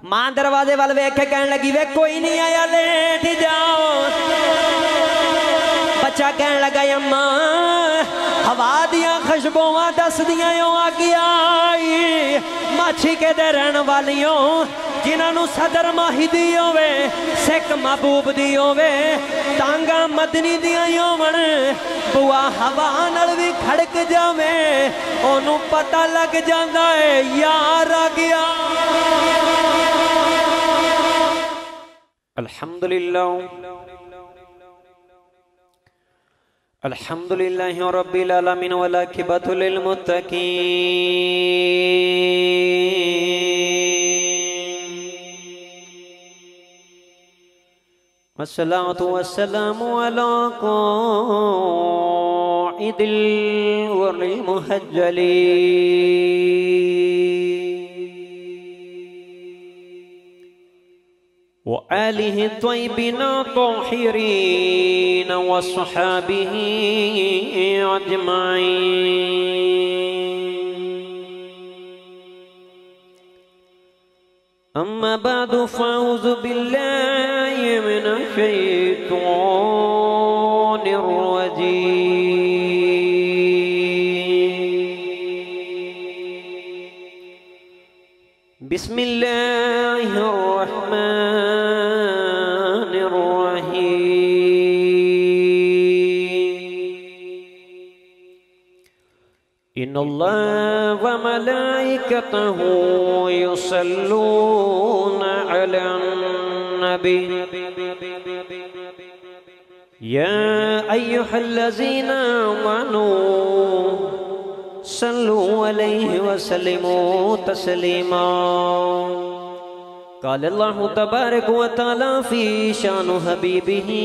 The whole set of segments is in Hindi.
मां दरवाजे वाल वेख के कहने लगी वे कोई नहीं आया लेट जाओ। बच्चा कहने लगा अम्मा हवा दिया खुशबुआं दस दिया आ गया माछी के दे रहन वालियों जिन्होंने सदर माही दी होवे सिख महबूब दी होवे टांगा मदनी दिया होवन बुआ हवा नाल भी खड़क जावे ओनू पता लग जाता है यार आ गया। अल्हम्दुलिल्लाह अल्हम्दुलिल्लाहि रब्बिल आलमीन वल आकिबतु लिल मुत्तकीन वस्सलातु वस्सलामु अला क़ाइदिल वरिल मुहज्जलीन व आलिहि त्वय्यिबीन ताहिरीन व सहाबिहि अजमाईन। अम्मा बादु फ़अऊज़ु बिल्लाहि मिनश शैतानिर रजीम। बिस्मिल्लाहिर रहमानिर रहीम। इन्नल्लाह व मलाइकतहु युसल्लूना अलन नबी या अय्युहल्लज़ीना आमनू सल्लु अलैहि वसल्लिमू तस्लीमा। क़ाल अल्लाहु तबारक व तआला फ़ी शानि हबीबिही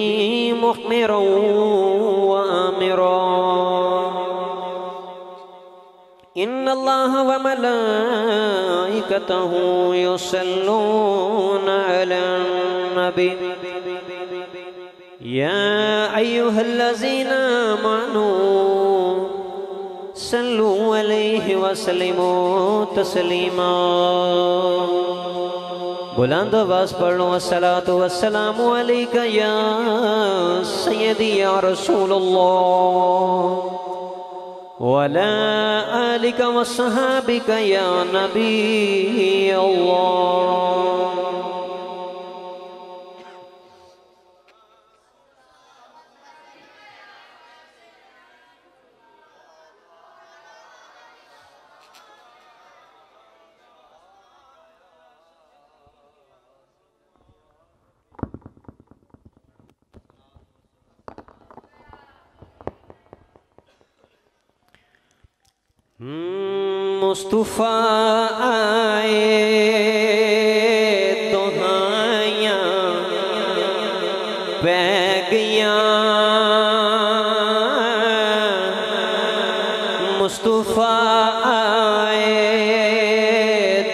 मुख़्बिरन व आमिरन। इन्नल्लाह व मलाइकतहु युसल्लूना अलन नबी या अय्युहल्लज़ीना आमनू सल्लु अलैहि वसल्लिमू तस्लीमा। बुलंद आवाज़ पढ़ो अस्सलातु वस्सलामु अलैका या सय्यदी या रसूलल्लाह व अला आलिका व सहाबिका या नबी अल्लाह। मुस्तफ़ा आए तो हाया पै गया मुस्तफ़ा आए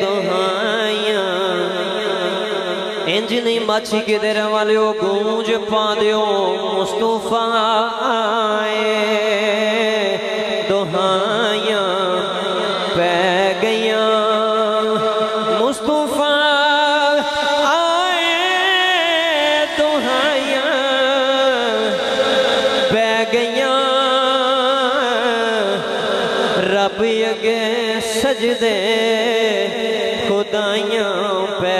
तो हाया इंज नहीं माछी के देर वाले गूंज पा दियो मुस्तफ़ा आए दोहाया पै गया मुस्तफ़ा आए दोहाया पै गया रब अगे सजदे खुदाइयां पै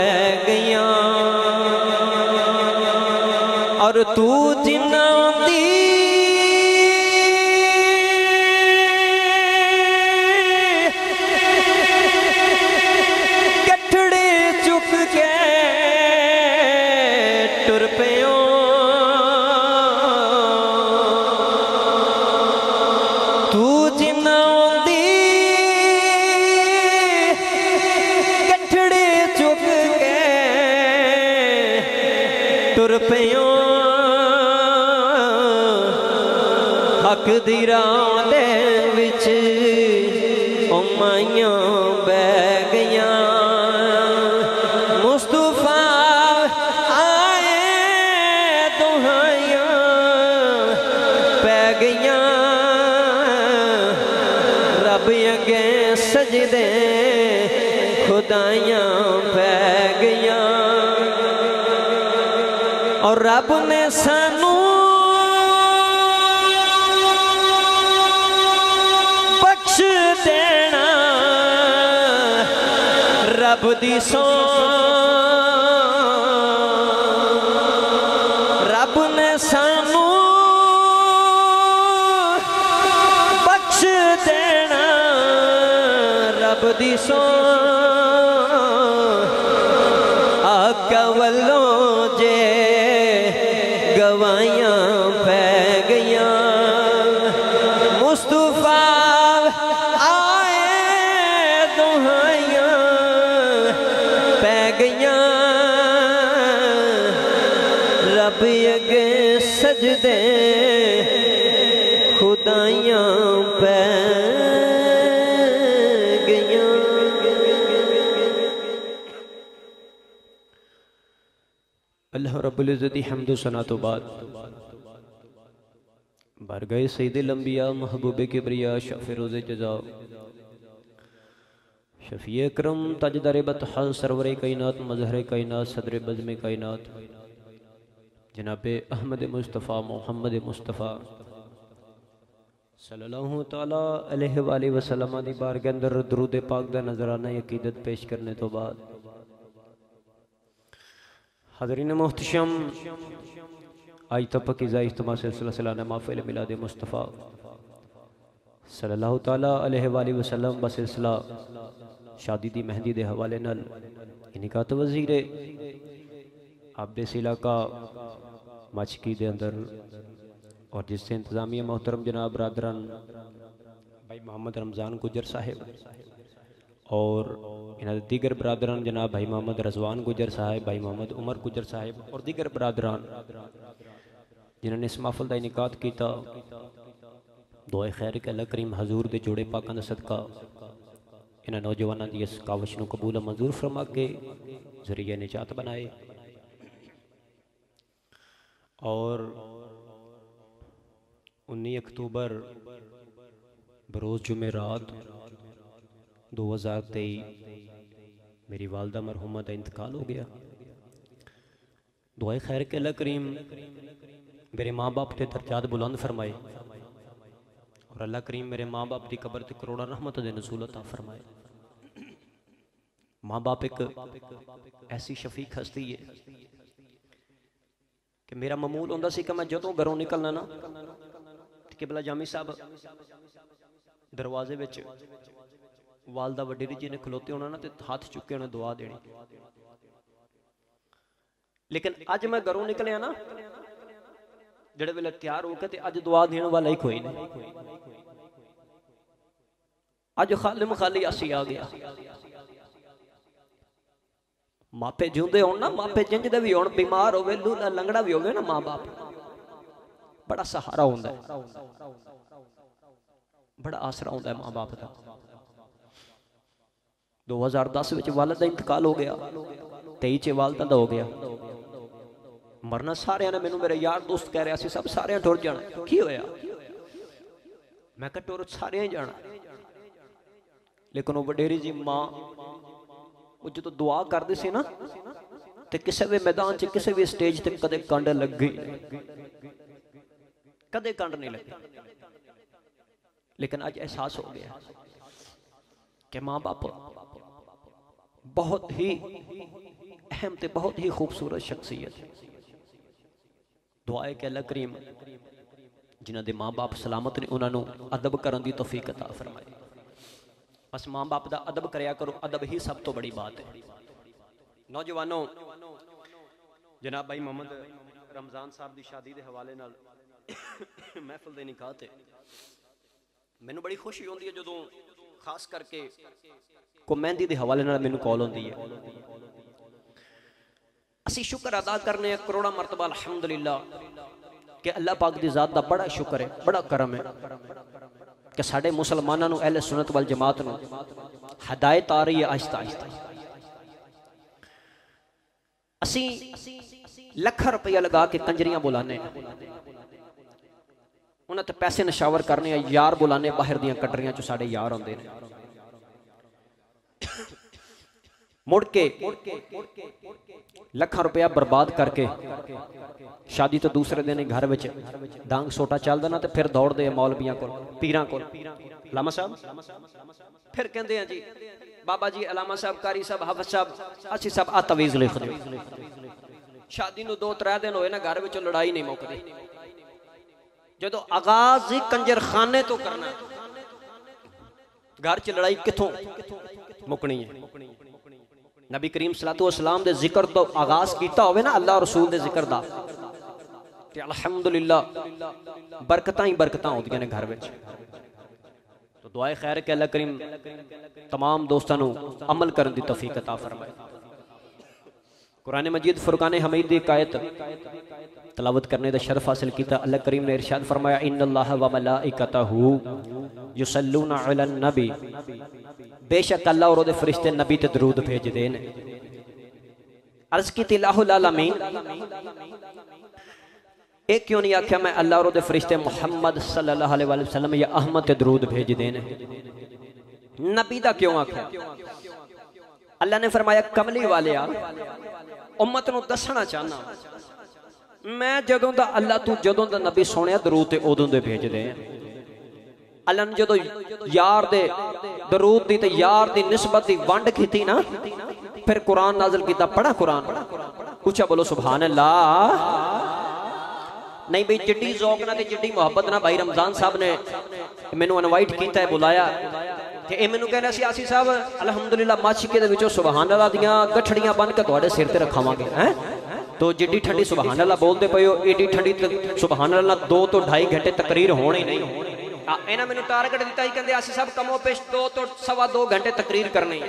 गया और तू जिन्ना हक दी राह दे विच उमाइयां बह गया मुस्तफा आए दुहाइयां पै गया रब अगे सजदे खुदाइयां पै गई और रब ने सानू बख्श देना रब दी सौ रब ने सानू बख्श देना रब दी सौ आका वल्लों जे गवाइयां पै गईयां मुस्तफा आए दुहाइयां पै गईयां रब अगे सजदे खुदाइयां पै गईयां। अल्लाह रब्बुल इज़्ज़त हम्दो सना तो बाद बरगए सईदुल अंबिया महबूबे किबरिया शफ़े रोज़े जज़ा शफ़ी अकरम ताजदार बतहा सरवरे कायनात मज़हर कायनात सदर बज़्म कायनात जनाब अहमद मुस्तफ़ा मोहम्मद मुस्तफ़ा सल्लल्लाहु तआला अलैहि वसल्लम दी बारगाह अंदर दरूद पाक दा नजराना अकीदत पेश करने तो बाद हाज़रीन मोहतरम आज तक पकीज़ा इज्तिमा सिलसिला सालाना महफ़िल मिलाद मुस्तफ़ा सल्लल्लाहु तआला अलैहि वसल्लम ब सिलसिला शादी दी मेहंदी दे हवाले नाल इनकात वज़ीर आबदेस इलाका मचकी दे अंदर और जिससे इंतज़ामिया मोहतरम जनाब बरदरान भाई मोहम्मद रमज़ान गुजर साहिब और इन्हें दीगर बरदरान जनाब भाई मोहम्मद रज़वान गुजर साहिब भाई मोहम्मद उमर गुजर साहिब और दीगर बरदरान जिन्होंने इस महफिल का इनकाद किया दुआ खैर के अल्लाह करीम हजूर दे जोड़े पाकां दा सदका इन्हां नौजवानों की इस काविश को कबूल मंजूर फरमा के जरिए निजात बनाए। और 19 अक्टूबर बरोज़ जुमेरात 2023 मेरी वालदा मरहुमा का इंतकाल हो गया। दुआ खैर के अल्लाह करीम मेरे माँ बाप के दर्जात बुलंद फरमाए और अल्लाह करीम मेरे माँ बाप की कब्र ते करोड़ा रहमत दे नज़ूल अता फरमाए। माँ बाप एक ऐसी शफीक हस्ती है कि मेरा मामूल होंदा सी कि मैं जदों घरों निकलना ना किबला जामी साहब दरवाजे विच वालदा वडेरी जी ने खलोते होना ना ते हाथ चुके होने दुआ देनी। लेकिन अज मैं घरों निकलिया ना जेड़े वेले तैयार होकर ते अज दुआ देने वाला ही कोई नहीं। अज खालिम खाली आसी आ गया। मापे जिंदे हो ना मापे जिंजदे भी हो बीमार होवे लूला लंगड़ा भी होवे ना माँ बाप बड़ा सहारा होंदा है बड़ा आसरा होंदा है माँ बाप का। 2010 विच वालिद दा इंतकाल हो गया 23 वालिदा दा हो गया। मरना सारे ने मैनू मेरे यार दोस्त कह रहा सब सारे टुर जाना की होया मैं कहा टुर सारे ही जाना। लेकिन वो वडेरी जी मां वो जो दुआ करते सी ना तो किसी भी मैदान च किसी भी स्टेज ते कदे कंड लग गई कदे कंड नहीं लगी। लेकिन अज एहसास हो गया कि माँ बाप बहुत ही अहम ते बहुत ही खूबसूरत शख्सियत है। दुआ है कि अल्लाह करीम जिन्हां दे माँ बाप सलामत ने उन्होंने अदब करने की तौफीक अता फरमाए। बस माँ बाप का अदब करया करो अदब ही सब तो बड़ी बात है। नौजवानों जनाब भाई मोहम्मद रमज़ान साहब की शादी के हवाले नाल महफिल दे निकाह ते मैनू बड़ी खुशी होती है जो खास करके को मेहंदी के हवाले नाल मैनू कॉल होती है। असी शुक्र अदा करने करोड़ा मरतबा अल्हम्दुलिल्लाह कि अल्लाह पाक की ज़ात का बड़ा शुक्र है बड़ा करम है कि साडे मुसलमानों नूं अहले सुन्नत वल जमात नूं हदायत आ रही है आहिस्ता आहिस्ता। असी लख रुपया लगा के कंजरियां बुलाने उन्हें तो पैसे नशावर करने यार बुलाने बाहर दियां कटरियां चो साडे यार आउंदे ने मुड़ के लखा रुपया बर्बाद करके शादी तो दूसरे दिन ही घर में डांग सोटा चलदा ना, तो फिर दौड़ते हैं मौलवियां को, पीरां को, लामा साहब फिर कहते हैं जी बाबा जी अलामा साहब, कारी साहब, हाफिज साहब, असी साहब आ तवीज़ लिख दो। शादी नूं 2-3 दिन होए ना, घर में लड़ाई नहीं मुकदी। जो आगाज ही कंजर खाने तो करना, घर च लड़ाई किथों मुकनी है। नबी करीम सल्लल्लाहु अलैहि वसल्लम दे जिक्र तो आगाज किया होवे ना अल्लाह रसूल दे जिक्र दा, ते अल्हम्दुलिल्लाह बरकतां ही बरकतां होंदियां ने घर में। तो दुआए खैर के अल्लाह करीम तमाम दोस्तों को अमल करने की तौफीक अता फरमाए। कुरान मजीद फुरकान हमीद की आयत तलावत करने का शरफ हासिल किया। अल्लाह करीम ने इरशाद फरमाया इन्नल्लाह व मलाइकतहु युसल्लूना अलन नबी, बेशक अल्लाह और उसके फरिश्ते नबी ते दरूद भेजते हैं। अर्ज की लाहुल आलमीन, एक क्यों नहीं आख्या मैं अल्लाह और उसके फरिश्ते मुहम्मद सल्लल्लाहु अलैहि वसल्लम या अहमद ते दरूद भेजते हैं? नबी दा क्यों आख्या? अल्लाह ने फरमाया कमली वाले उम्मत नूं दसना चाहना मैं जदों दा अल्लाह तू जदों दा नबी सुनिया दरूद ते उदों दे भेजदे हैं। अल्लाह ने जदों यार दे दरूद दी ते यार दी निस्बत दी वंड कीती ना, फिर कुरान नाज़िल कीता। पढ़ा कुरान, पूछा बोलो सुभान अल्लाह। नहीं भाई जिड्डी ज़ौक ना ते जिड्डी मुहब्बत ना भाई रमजान साहब ने मैनू इनवाइट किया है, बुलाया कि ये मैनू कहना सी आसी साहब अलहमदुलिल्लाह माशिके दे विचों सुभान अल्लाह दियां गठड़ियां बन के तुहाडे सिर ते रखावांगे हैं। तो जिड्डी ठंडी सुभान अल्लाह बोलते पे हो, एडी ठंडी सुभान अल्लाह 2 तो 2.5 घंटे तकरीर होनी नहीं। इन्हें मैनू टारगेट दिता ही कहते आसी साहब कमो पेश 2 तो 2.25 घंटे तकरीर करनी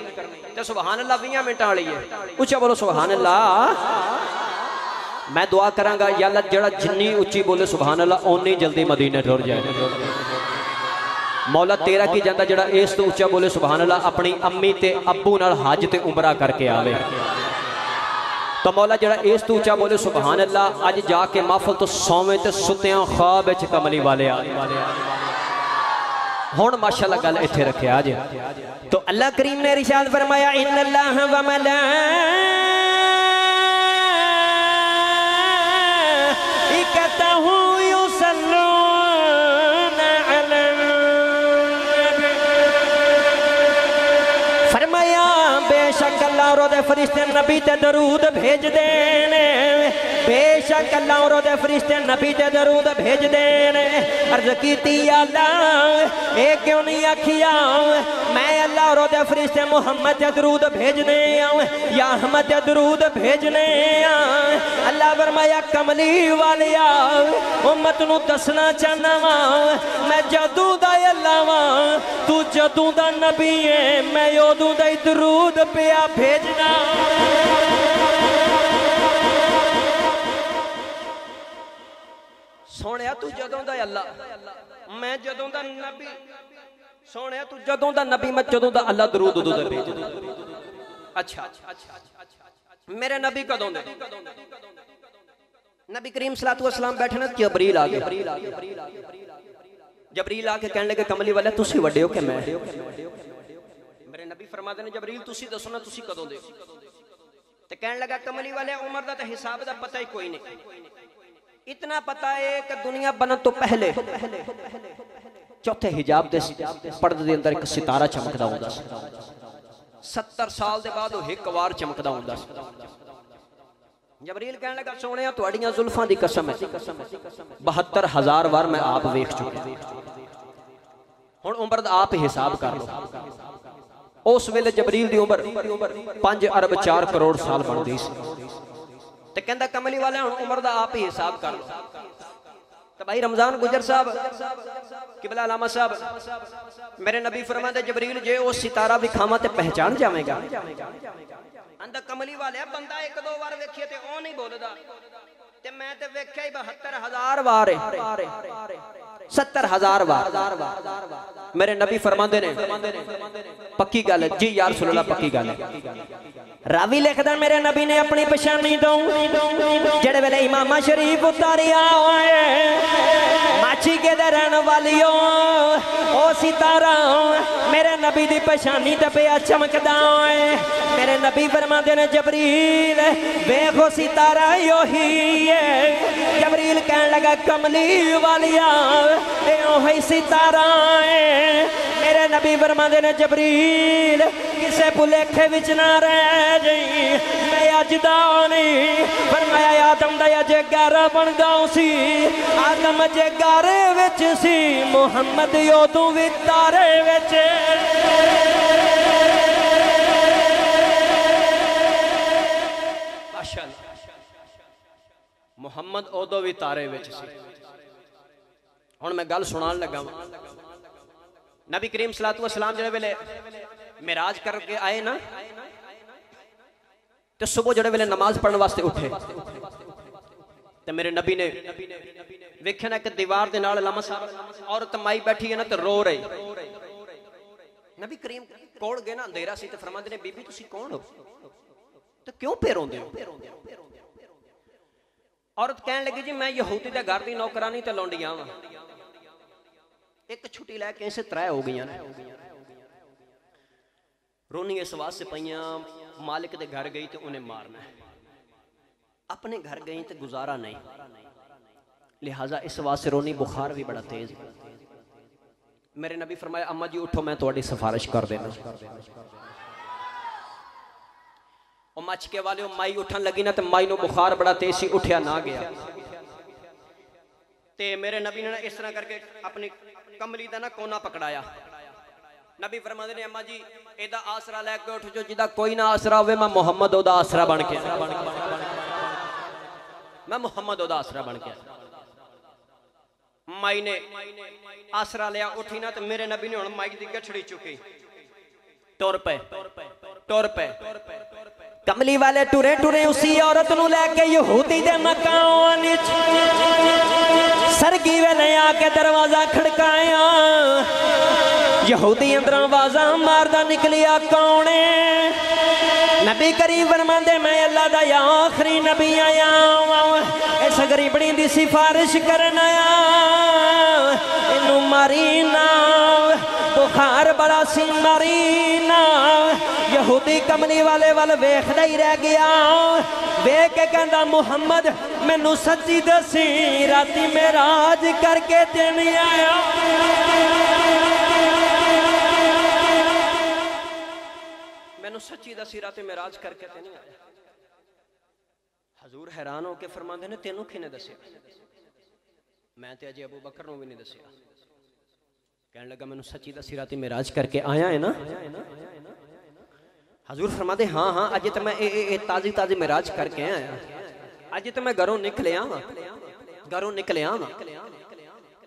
तो सुभान अल्लाह 20 मिनटां वाली है। उच्चा बोलो सुभान अल्लाह। मैं दुआ करांगा या अल्लाह जड़ा जिन्नी उच्ची बोले सुभान अल्लाह ओनी जल्दी मदीने टुर जाए। मौला तेरा की जाता जड़ा इस तो उच्चा बोले सुभान अल्लाह अपनी अम्मी ते अब्बू नाल हज ते उमरा करके आवे। तो मौला जड़ा इस तो उच्चा बोले सुभान अल्लाह अज जाके महफल तो सोवे ते सुत्तियां ख्वाब विच कमली वाले आ। हुण माशाअल्लाह गल इत्थे रखे आज। तो अल्लाह करीम ने इरशाद फरमाया इन्नल्लाह व मलाइकतहु युसल्लूना अलन नबी। फरमाया बेशक अल्लाह और उसके फरिश्ते नबी ते दरूद भेजदे ने, बेशक अल्लाह और उसके फरिश्ते नबी ते दरूद भेजदे ने। अर्ज कीती अल्लाह ए क्यों नहीं आखिया मैं अल्लाह और उसके फरिश्ते मुहम्मद ते दरूद भेजने या अहमद ते दरूद भेजने? अल्लाह फरमाया कमली वालिया उम्मत नूं दसना चाहना वा मैं जदों दा अल्लाह वा तू जदों दा नबी है मैं उदों दा दरूद पिया भेजना। सोने तू जदों दा अल्लाह मैं जदों दा नबी, सोने तू जदों दा नबी मैं जदों दा अल्लाह दरूद उदों दा भेज। अच्छा मेरे नबी कदों दे? नबी करीम सल्लल्लाहु अलैहि वसल्लम बैठे ना, जबरील आ गया। जबरील आके कहने लगे कमली वाले तुसी वड्डे हो कि मैं? मेरे नबी फरमाते ने जबरील तुसी दसो ना तुसी कदों दे? ते कहने लगा कमली वाले उमर दा ते हिसाब दा पता ही कोई नहीं, इतना पता है कि दुनिया बनन तो पहले चौथे हिजाब दे पर्दे दे अंदर एक सितारा चमकदा हुंदा सी। 70 साल दे बाद वो एक बार चमकदा हुंदा सी। जबरील कहने लगा सोने तुहाड़ियां जुल्फां दी कसम है 72,000 बार मैं आप वेख चुका। हुण उम्र दा आप हिसाब कर लो। उस वेले जबरील दी उम्र 5 अरब 4 करोड़ साल बनदी सी। ते कहंदा कमली वाले हुण उम्र दा आप ही हिसाब कर लो। तो भाई रमजान गुजर साहब किबला अलामा साहब मेरे नबी फरमाते जबरील जे वो सितारा विखावा ते पहचान जावेगा? अंदा कमली वाले बंदा 1-2 बार वेखिए ते ओ नहीं बोलदा ते मैं ते वेख्या ही 72,000 बार 70,000 बार। मेरे नबी फरमाते ने पक्की गल है जी यार रसूल अल्लाह पक्की गल है। रावी लिखदा मेरे नबी ने अपनी पछानी तो जेड़े वेले इमामा शरीफ उतारिया होए मच माछी के दे रहने वालियो ओ सितारा मेरे नबी दी पछानी ते पे चमकदा है। मेरे नबी फरमाते ने जबरील देखो सितारा यो ही है। जबरील कहने लगा कमली वालिया ओही सितारा है। मेरे नबी फरमाते ने जबरील किसे भुलेखे विच ना रह जाई मैं अज दा नहीं। फरमाया आदम दा अज 11 बनदा सी आदम अजे 11 विच सी मुहम्मद उदों भी तारे विच। मुहम्मद उदों भी तारे विच सी। हुण मैं गल सुनान लगा नबी करीम सलातो व सलाम जिहड़े वेले मिराज करके आए ना तो सुबह जिहड़े वेले नमाज पढ़ने वास्ते उठे तो मेरे नबी ने वेख्या ना कि दीवार दे नाल लम्हा साहब औरत माई बैठी है ना तो रो रही। नबी करीम कोल गए ना अंधेरा सी तो फरमाते ने बीबी तुसी कौन हो तो क्यों पे रोंदे हो। औरत कहन लगी जी मैं यहूदी दे घर दी नौकरानी ते लौंडियां वां एक छुट्टी लैके इसे 3 हो गई रोनी इस वास्ते पईयां मालिक दे घर गई तो उन्हें मारना है अपने घर गई तो गुजारा नहीं लिहाजा इस वास्ते रोनी बुखार भी बड़ा तेज। मेरे नबी फरमाया अम्मा जी उठो मैं थोड़ी सिफारिश कर देना। मचके वाले माई उठन लगी ना तो माई नूं बुखार बड़ा तेज सी उठया ना गया ते मेरे नबी ने इस तरह करके अपनी कमली का ना कोना पकड़ाया। नबी फरमाते ने अम्मा जी एदा आसरा लैके उठ जो जिदा कोई ना आसरा होवे मैं मुहम्मद ओदा आसरा बन के मैं मुहम्मद ओदा आसरा बन के। माई ने आसरा लिया उठी ना तो मेरे नबी ने हुण माई दी गठड़ी चुकी टुर पे कमली वाले टुरे टुरे उसी औरत नूं लैके यहूदी दे मकान विच सरगी वेले आके दरवाजा खड़काया। यहूदी अंदर आवाजा मारदा निकलिया कौन है। नबी करीम फरमांदे मैं अल्लाह दा आखिरी नबी आया इस गरीबड़ी दी सिफारिश करन आया इनू मारी ना बुखार बड़ा सी मारी ना। यहूदी कमली वाले वाल वेखदा ही रह गया वेख के कहंदा मुहम्मद मैनू सच्ची दसी राती मेराज करके ते नहीं आया। मैनू सच्ची दसी राती मेराज करके ते नहीं आया। हजूर हैरान होके फरमांदे ने तेनू किने दसिया। मैं ते अजे अबू बकर नूं भी नहीं दसिया। कहने लगा मैनू सच्ची दसी राती मेराज करके आया है ना। हजूर फरमाते हाँ हाँ अज तो मैं ताजी ताजी मेराज करके आया अज तो मैं घरों निकलिया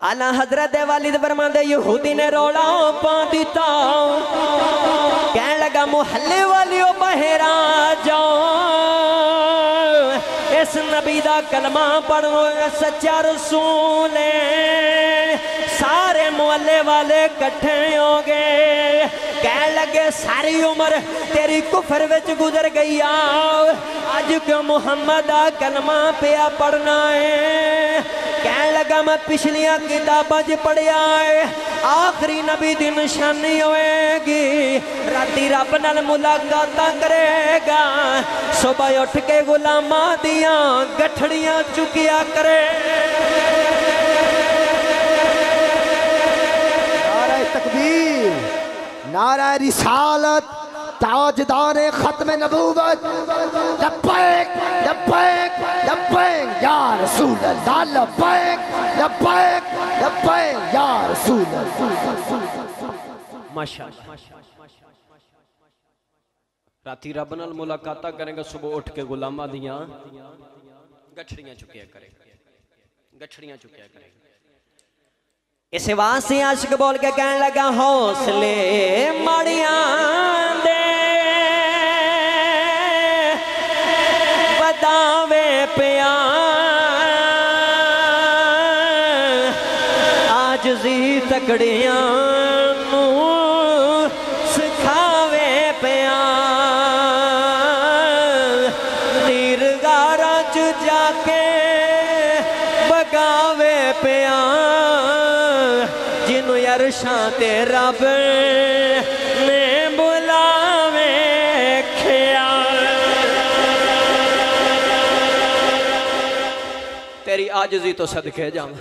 आला हजरत वालिद फरमाते यहूदी ने रौला पा दिता कहने लगा मुहल्ले वालियों बहेरा जाओ इस नबी दा कलमा पढ़ो सच्चा रसूल सारे मुहल्ले वाले कट्ठे हो गए। कह लगे सारी उम्र तेरी कुफर विच गुजर गई अज क्यों मुहम्मद दा कलमा पिया पढ़ना है। कह लगा मैं पिछलियां किताबां च पढ़िया है आखिरी नबी दी निशानी होएगी राती रब नाल मुलाकात करेगा सुबह उठ के गुलामां दियां गठड़ियां चुकिया करे। नारे तकबीर नारा रिसालत ताजदार खत्म नबूवत लब्बैक लब्बैक लब्बैक या रसूल अल्लाह लब्बैक लब्बैक लब्बैक या रसूल अल्लाह। माशाअल्लाह राती रब नाल मुलाकात करेगा सुबह उठ के गुलामा दियां गठड़ियां चुकिया करेगा। इस वास्ते आशिक बोल के कहने लगा हौसले माड़िया दे बदावे पिया आजजी तकड़ियां सिखावे पिया नीरगारा च जाके बगावे पिया अरशां ते रब ने बुलावे ख्याल। तेरी आजिज़ी तो सदके जावां,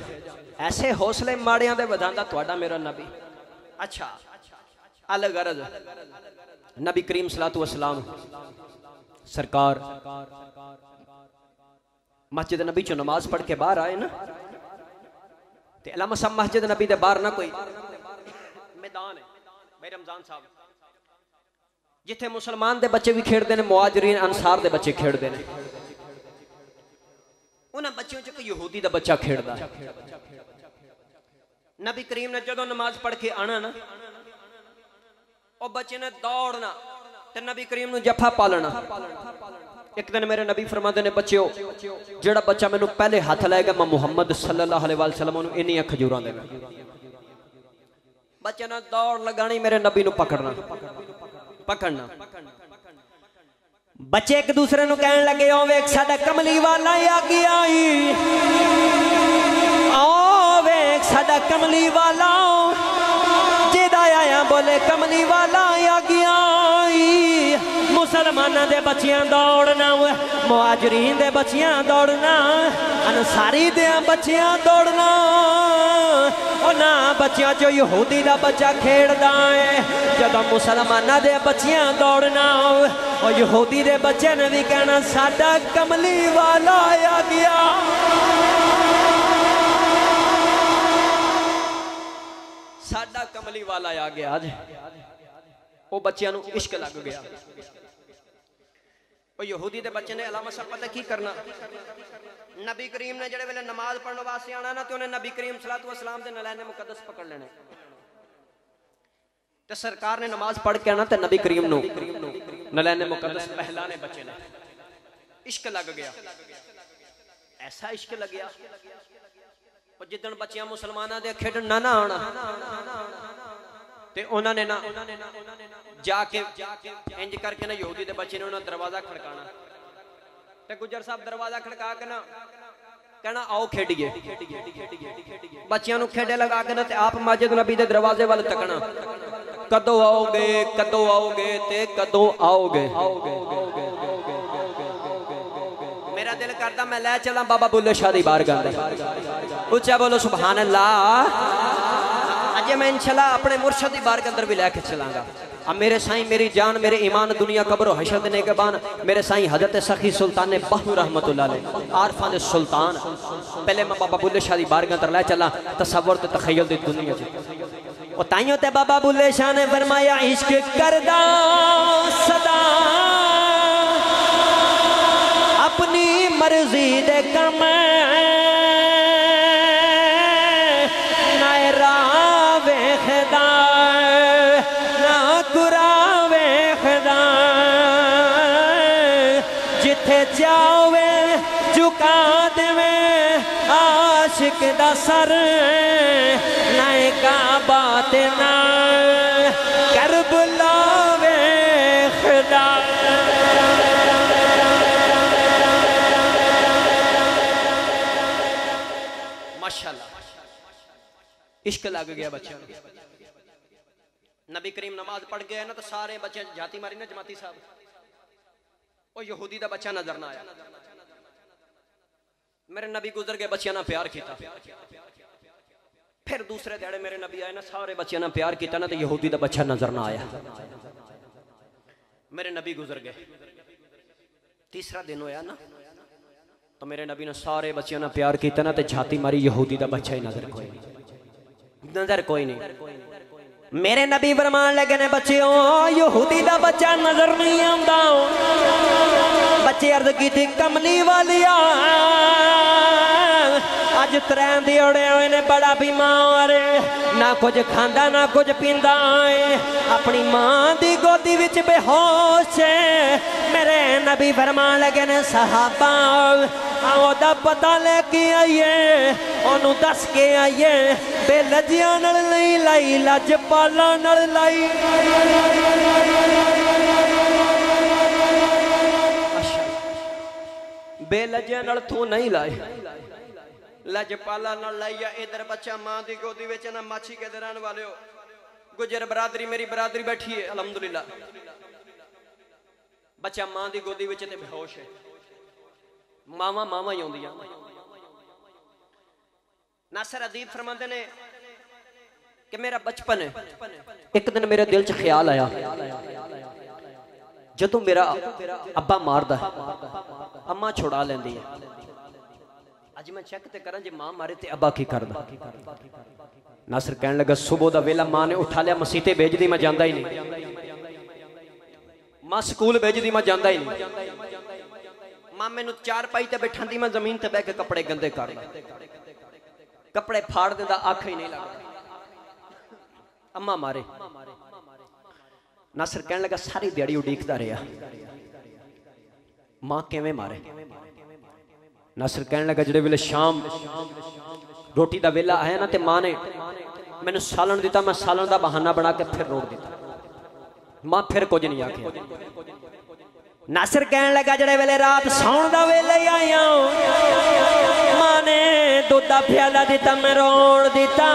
ऐसे हौसले माड़ियां दे वधांदा तुहाडा मेरा नबी। अच्छा अलग अर्ज नबी करीम सलातु वसलाम सरकार मस्जिद नबी चो नमाज पढ़ के बाहर आए ना, ते अलामा साहब मस्जिद नबी दे बाहर ना कोई मैदान है भाई रमजान साहब, जिथे मुसलमान दे बच्चे भी खेड़ते हैं, मुहाजिरीन अंसार दे बच्चे खेड़ते हैं। उन्हां बच्चों च कोई यहूदी दा बच्चा खेड़दा। नबी करीम ने जदों नमाज पढ़ के आना ना, और बच्चे ने दौड़ना ते नबी करीम नूं जफा पालना। एक दिन मेरे नबी फरमाते ने, बच्चों जेड़ा बच्चा मैनू पहले हाथ लाएगा मैं मुहम्मद सल्लल्लाहु अलैहि वसल्लम नूं इन्नियां खजूरां देगा। बच्चे ने दौड़ लगानी, मेरे नबी नूं पकड़ना। बच्चे एक दूसरे नूं कहन लगे, ओ वेख साडा कमली वाला आ गया, ओ वेख साडा कमली वाला, जेदा आया बोले कमली वाला आ गया। मुसलमाना दे बच्चियां दौड़ना, मुहाजिरीन दे बच्चियां दौड़ना, अंसारी दे बच्चियां दौड़ना। ना बच्चियां चो यहूदी दा बच्चा खेड़दा है, जदों मुसलमाना दे बच्चियां दौड़ना, और यहूदी दे बच्चे ने भी कहना साडा कमली वाला आ गया। साडा कमली वाला आ गया। आज वो बच्चों नूं इश्क लग गया। वो यहूदी दे बच्चे ने अलामा साहब पता की करना, नबी करीम ने जेड़े वेले नमाज पढ़ने वास्ते आना ना, तो उन्हें नबी करीम सलातु वसलाम दे नलैने मुकद्दस पकड़ लेने। ते सरकार ने नमाज पढ़ के आना, ते नबी करीम नूं नलैने मुकद्दस पहलाने बच्चे ने। इश्क लग गया, ऐसा इश्क लग गया। और जिदन बच्चियां मुसलमाना दे खेडन ना आना, ते उन्होंने ना जाके इंज करके ना यहूदी दे बच्चे ने उन्होंने दरवाजा खड़काना, ते गुजर साहब दरवाजा खड़का के ना कहना आओ खेडिए। बच्चियां नूं खेडे लगा के ना, ते आप मस्जिद नबी दे दरवाजे वाल तकना, कदों आओगे, कदों आओगे, ते कदों आओगे। मेरा दिल करता मैं ले चला बाबा बुल्ले शाह दी बारगाह दे। उच्चा बोलो सुभान अल्लाह। अजे मैं इंशाल्लाह अपने मुर्शद दी बारगाह अंदर भी लेके चलांगा। अब मेरे साईं मेरी जान मेरे ईमान दुनिया कब्र हशर देने के बाद मेरे साईं हजरत सखी सुल्तान ने बाहू रहमतुल्लाह अलैह आरफां दे सुल्तान, पहले मैं बाबा बुल्ले शाह दी बारगाह अंदर ले चला, तसव्वुर ते तखय्युल दी दुनिया च। ओ ताइयों ते बाबा बुल्ले शाह ने फरमाया इश्क करदा सदा अपनी मर्जी दे कम, ना राह वेखदा ना कुरा वेखदा, जिथे जावे झुका देवे आशिक दा सर, ना काबा ते ना करबला वेखदा। माशाअल्लाह इश्क लग गया बच्चों। नबी करीम नमाज पढ़ गए ना, तो सारे बच्चे जाती मारी ना जमाती साहब, वो यहूदी दा बच्चा नजर ना आया। मेरे नबी गुजर गए, बच्चियां ना प्यार किया। फिर दूसरे दिहाड़े मेरे नबी आए ना, सारे बच्चियां ना प्यार किया ना, तो यहूदी दा बच्चा नजर ना आया। मेरे नबी गुजर गए। तीसरा दिन होया ना, तो मेरे नबी ने सारे बच्चों ने प्यार किया ना, तो छाती मारी, यहूदी दा बच्चा ही नजर कोई नहीं। मेरे नबी फरमान लगे ने बच्चों यहूदी दा बच्चा नजर नहीं आता। बच्चे अर्ज की थी कमली वालिया अज तरह दियोड़े हुए ने, बड़ा बीमार, ना कुछ खांदा ना कुछ पींदा है, अपनी मां दी गोदी विच बेहोश है। मेरे नबी फरमान लगे ने सहाबा आओ दा पता लेके आइए, ओनू दस के आइए, बेलजिया नाल नहीं लाई लजपाला नाल लाई। बेलजिया नाल तू नहीं लाई, लजपाला न लाइया इधर बच्चा मां की गोदी में ना माछी के रहने वाले हो गुजर बरादरी मेरी बरादरी बैठी है अलहमदुलिल्लाह बच्चा मां की गोदी में बेहोश है मावा मावा ही आउंदियां नासिर अदीब फरमाते ने कि मेरा बचपन है एक दिन मेरे दिल च ख्याल आया जदों मेरा अब्बा मारदा अम्मा छुड़ा लेंदी है अज मैं चेक ते करा जे मां मारे ते अब्बा की करदा नासिर कहन लगा सुबह दा वेला मां ने उठा लिया मसीते भेजदी मैं जांदा ही नहीं मां स्कूल भेजदी मैं जांदा ही नहीं मां मैनू चार पाई ते बैठांदी मैं जमीन ते बैठ के कपड़े गंदे करदा कपड़े फाड़ देंदा आख ही नहीं लगदा अम्मा मारे नासिर कहने लगा सारी दिहाड़ी उड़ीकदा रहा मां किवें मारे नासिर कहने लगा जिहड़े वेले शाम रोटी दा वेला आया ना ते मां ने मैनू सालन दिता मैं सालन दा बहाना बना के फिर रोक दिता मां फिर कुछ नहीं आखिया नासिर कहने लगा जिहड़े वेले रात सौण दा वेला ही आया मां ने दूध दा प्याला दिता मैं रोण दिता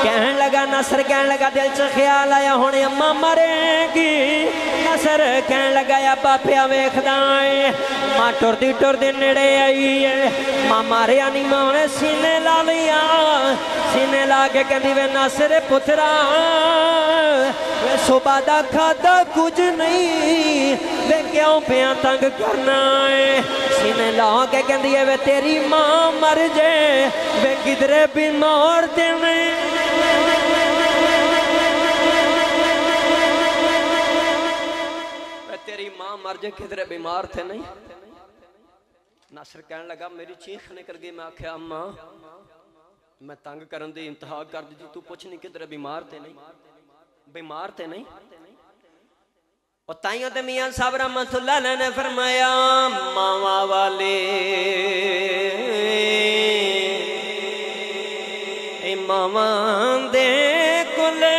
कहन लगा नासिर कहन लगा दिल च ख्याल आया हुण अम्मा मरेगी नासिर कहन लगा अब्बा पिया वेखदा है मां टुरदी टुरदी नेड़े आई है मां मारिया नहीं मां ने सीने ला लिया सीने ला के कहंदी वे नासिर पुत्रा वे सुबह दा खादा कुछ नहीं वे क्यों पिया तंग करना है सीने ला के कहंदी है वे तेरी मां मर जाए वे किधरे बीमार ते नहीं तेरी मां मर जाए किधरे बीमार थे नहीं नासिर कहने लगा मेरी चीख निकल गई मैं आख्या अम्मा मैं तंग करन दी इंतहा कर दी तू पुछ नहीं किधरे बीमार थे नहीं और ताइयों ते मियां साहब रहमतुल्लाह अलैह ने फरमाया मावा वाले मावा दे कुले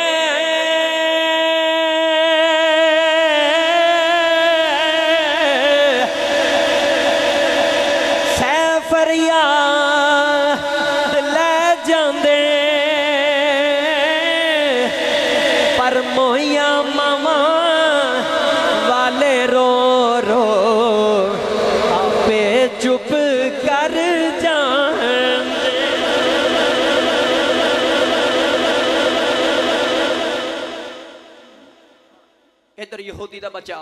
यहूदी दा बच्चा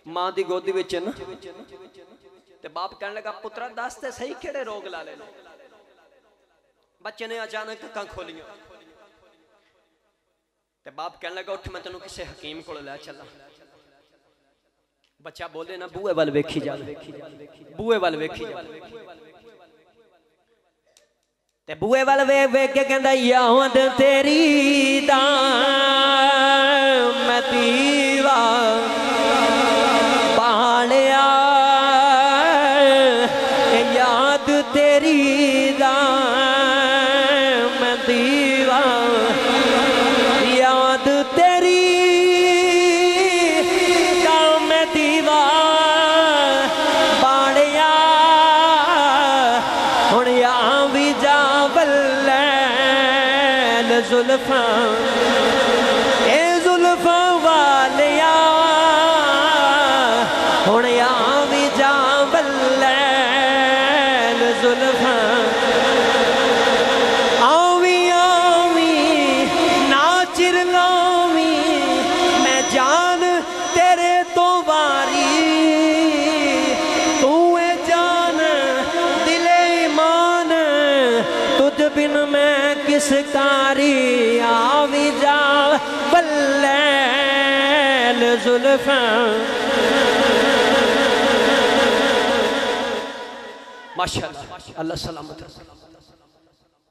मां दी गोदी विच ना ते बाप कहने लगा पुत्रा दस ते सही केड़े रोग ला ले बच्चे ने अचानक अखां खोलियां ते बाप कहने लगा उठ मैं तेनू किसी हकीम कोल लै चला बच्चा बोले ना बूहे वाल वेखी जा बूहे वाल वेखी जा ते बूहे वाल वेख वेख के कहंदा याद तेरी दा मैं दीवा बालिया याद तेरी दा मैं दीवा याद तेरी दा मैं दीवा बालिया हुण या भी जावल जुल्फा कारी आवी जा बल्लैल जुल्फा माशाअल्लाह अल्लाह सलामत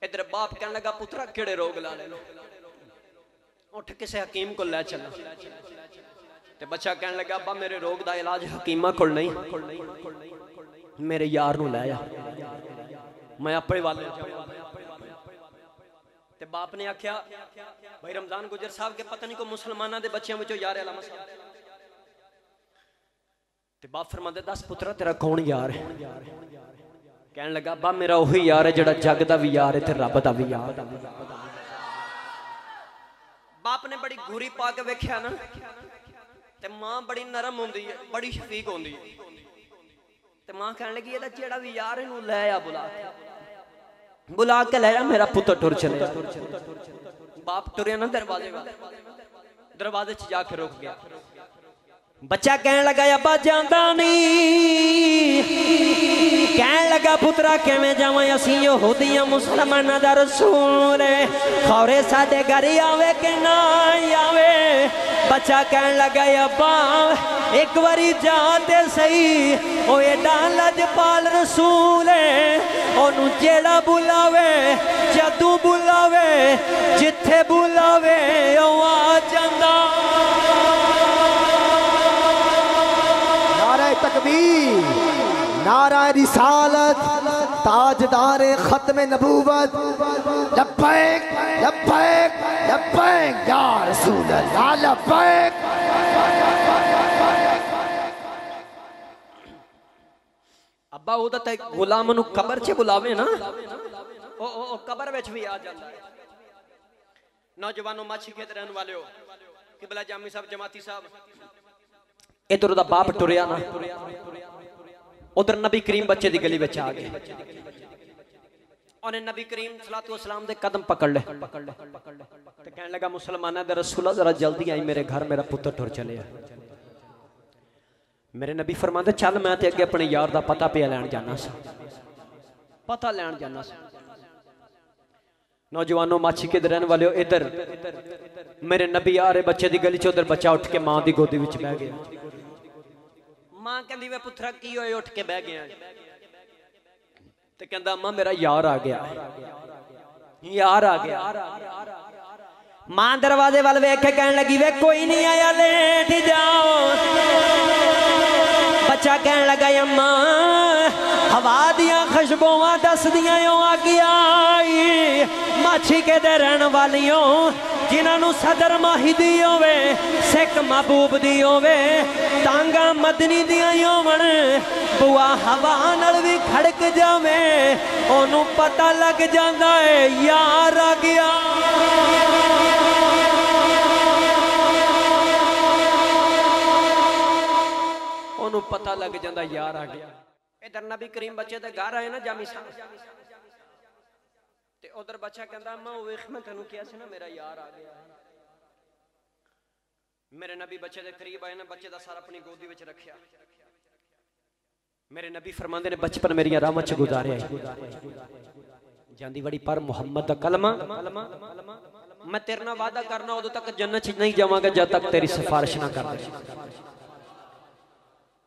इधर बाप कहने लगा पुत्रा केड़े रोग ला ले उठ किसी हकीम को ले चला ते बच्चा कहने लगा अब्बा मेरे रोग दा इलाज हकीमा कोल नहीं मेरे यार नू ले आ मैं अपने वाले ते बाप ने आख्या भाई रमजान गुजर साहब के पता नहीं को मुसलमाना दे बच्चों में यार अलामा साहब ते बाप फरमांदे दस पुत्रा तेरा कौन यार है कहन लगा अब्बा मेरा वही यार है जड़ा जग दा भी यार है ते रब दा भी यार। बाप ने बड़ी घूरी पा के वेख्या ना ते मां बड़ी नरम होंदी है, बड़ी शफीक होंदी है। ते मां कहन लगी एदा जेड़ा भी यार इनू ले आ बुला के ले आ, मेरा पुत्र टुर चले। बाप टुरिया ना दरवाजे वाले, दरवाजे च जाके रुक गया। बच्चा कहन लगा अब्बा जांदा नहीं। कहन लगा पुत्रा किवें जावां, असीं यहूदियां मुसलमानां दा रसूल है, खौरे साडे घर आवे कि ना आवे। बच्चा कहन लगा अब्बा एक बारी जा ते सही, ओ एडा लजपाल रसूल है, ओनू जेड़ा बुलावे जदू बुलावे जिथे बुलावे ओ आ जांदा। तकबीर, नारा रिसालत, ताजदार खत्म नबूवत, लब्बैक लब्बैक लब्बैक या रसूल अल्लाह लब्बैक। अब्बा ओदा ते गुलाम नू कबर च बुलावे ना, ओ कबर विच भी आ जांदा है। नौजवानों माछी खेत रहने वाले हो, किबला जामी साहब जमाती साहब, इधर उदा बाप टुरिया ना, उधर नबी करीम बच्चे दी गली विच आ गए। उन्हें नबी करीम सलातो वसलाम दे कदम पकड़ ले ते कहने लगा मुसलमाना दे रसूला जरा जल्दी आई मेरे घर, मेरा पुत्र टुर चले। मेरे नबी फरमाते चल मैं ते अगे अपने यार दा पता पिया लैन जाना सा, पता लैन जाना सा। नौजवानों माछी के रहने वाले हो, इधर मेरे नबी आ रहे बच्चे दी गली च, उधर बच्चा उठ के मां दी गोदी विच बह गया। मां कहंदी वे पुत्रा की होए, उठ के बह गया ते कहंदा अम्मा मेरा यार आ गया, यार आ गया। मां दरवाजे वाल वेख के कहने लगी वे कोई नहीं आया, लेट जाओ। बच्चा कहने लगा अम्मा हवा दियां खुशबुआं दसदियां आ गया माछी के दे रहन वालियों, जिन्होंने सदर माही दी होवे, सिख महबूब दी होवे, तांगा मदनी दियां होवन, बुआ हवा नाल भी खड़क जावे, ओनू पता लग जांदा है यार आ गया। ओनू पता लग जांदा यार आ गया। इधर नबी करीम बच्चे दे घर आए ना जामी साहब, ते उधर बच्चा कहंदा अम्मा वेख मैं तैनू किया सी ना मेरा यार आ गया। मेरे नबी बच्चे दे करीब आए ना, बच्चे दा सारा अपनी गोदी विच रखिया। मेरे नबी फरमांदे ने बचपन मेरियां राहां च गुजारिया जांदी बड़ी पर मुहम्मद दा कलमा, मैं तेरे नाल वादा करना उदों तक जन्नत च नहीं जावांगा जब तक तेरी सिफारिश ना कर दे।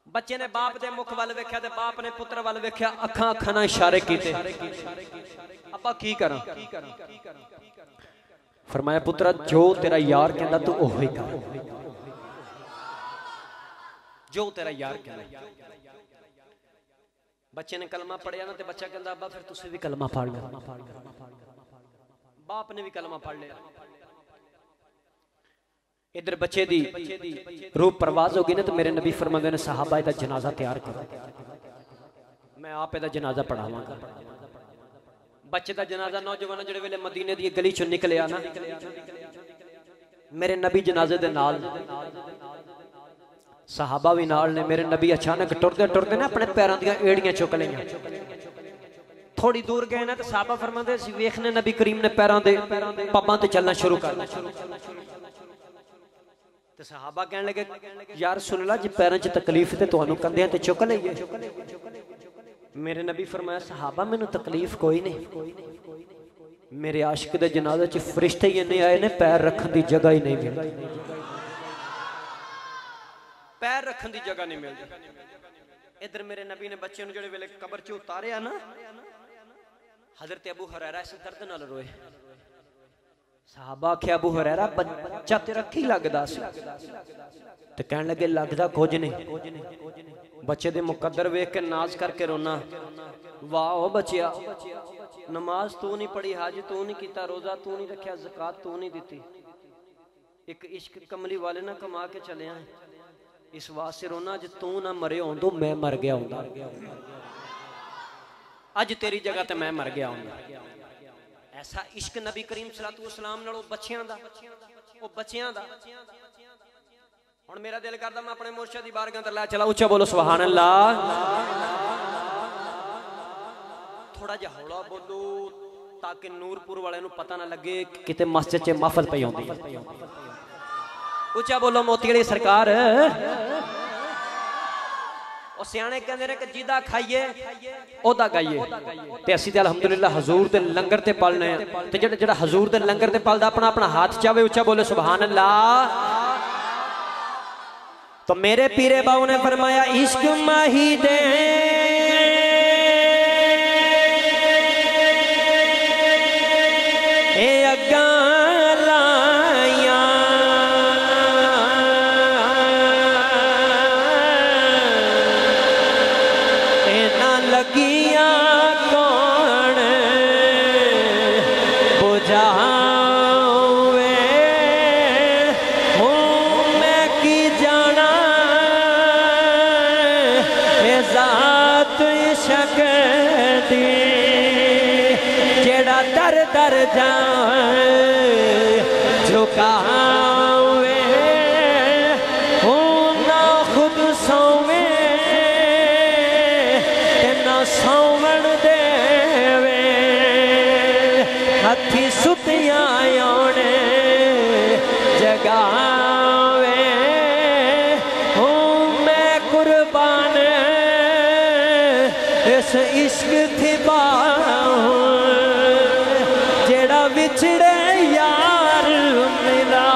बच्चे ने बाप दे मुख वाल वेख्या ते बाप ने पुत्र वाल वेख्या, अखां अखां नाल इशारे कीते, अब्बा की करा? फरमाया पुत्रा जो तेरा यार कहंदा तू ओही कर, जो तेरा यार कहंदा। बच्चे ने कलमा पढ़िया ना, ते बच्चा कहंदा अब्बा फिर तुसीं भी कलमा पढ़ लो। बाप ने भी कलमा पढ़ लिया। इधर बच्चे दी रूह परवाज हो गई ना, तो मेरे नबी फरमांदे ने सहाबा दा जनाजा तैयार करो, मैं आप दा जनाजा पढ़ावांगा। बच्चे दा जनाजा नौजवान जिहड़े वेले मदीने दी गली चों निकलिया ना, मेरे नबी जनाजे दे नाल, सहाबा भी नाल ने। मेरे नबी अचानक टुरदे टुरदे ना अपने पैरों दी एड़ियां चुक लईयां, थोड़ी दूर गए ना तो सहाबा फरमांदे सी वेखने नबी करीम ने पैरों दे पब्बां ते चलना शुरू कर दिता। ते सहाबा कहने लगे यार सुन ला जी पैरों च तकलीफ ते तुहानू कंधियां ते चुक लईए। मेरे नबी फरमाया सहाबा मैनू तकलीफ कोई नहीं, मेरे आशिक दे जनाजे च फरिश्ते ही इन्ने आए ने पैर रखने की जगह ही नहीं मिलती, पैर रखने की जगह नहीं मिलती। इधर मेरे नबी ने बच्चे नूं जिहड़े वेले कबर च उतारिया ना, हजरत अबू हुरैरा इस दर्द नाल रोए। सहाबा आख्या अबू हुरैरा बच्चा तेरा की लगदा सी? ते कहण लगे लगदा कुछ नहीं, बच्चे दे मुकद्दर वेख के नाज करके रोना। वाह ओ बच्चिया, नमाज तू नहीं पढ़ी, हज तू नहीं कीता, रोजा तू नहीं रखिया, ज़कात तू नहीं दिती, एक इश्क कमली वाले ना कमा के चले आए, इस वास्ते रोना जे तू ना मरे होंदो मैं मर गया होंदा। अज तेरी जगह ते मैं मर गया हूं। ऐसा इश्क नबी करीम सल्लल्लाहु अलैहि वसल्लम नाल बच्चियां दा, ओ बच्चियां दा। हुण मेरा दिल करदा मैं अपने मुर्शिद दी बारगाह ते लै चला। उच्चा बोलो सुभान अल्लाह। थोड़ा जिहा हौला बोलो ताकि नूरपुर वाले नूं पता ना लगे किते मस्जिद च महफिल पई होंदी है। उच्चा बोलो मोती वाली सरकार। और सियाने कहंदे ने कि जिदा खाइए ओदा गाइए। ते असीं ते अल्हम्दुलिल्लाह हजूर दे लंगर ते पलने ते जेड़ा हजूर दे लंगर ते पलदा अपना अपना हाथ चावे। उच्चा बोले सुभान अल्लाह। तो मेरे पीरे बाऊ ने फरमाया इश्क माही दे ए अग्गा दर जाए झुकावे हो ना खुद सोवे ते ना सोवन देवे। हथी सुतियां आने जगावे हो मैं कुर्बान इस इश्क थी बाहूं बिछड़े यार मिला।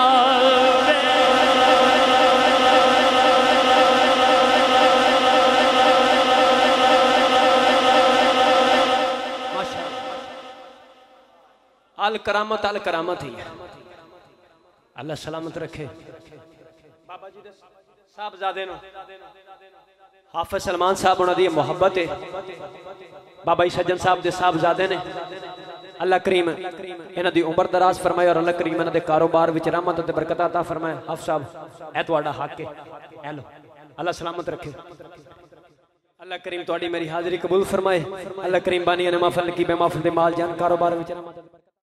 अल करामत ही अल्लाह सलामत रखे। बाबा जी दे साहबजादे नु हाफिज सलमान साहब उन्हां दी मुहब्बत है। बाबा जी सज्जन साहब दे साहबजादे ने। अल्लाह करीम इन्हां दी उम्र दराज फरमाए और अल्लाह करीम इन्हां दे कारोबार विच रहमत ते बरकत अता फरमाए। हाफ साहब ए तुहाडा हक है, ए लो अल्लाह सलामत रखे। अल्लाह करीम तुहाडी मेरी हाजिरी कबूल फरमाए। अल्लाह करीम बानी ने महफिल की बेमहफिल दे माल जान कारोबार विच रहमत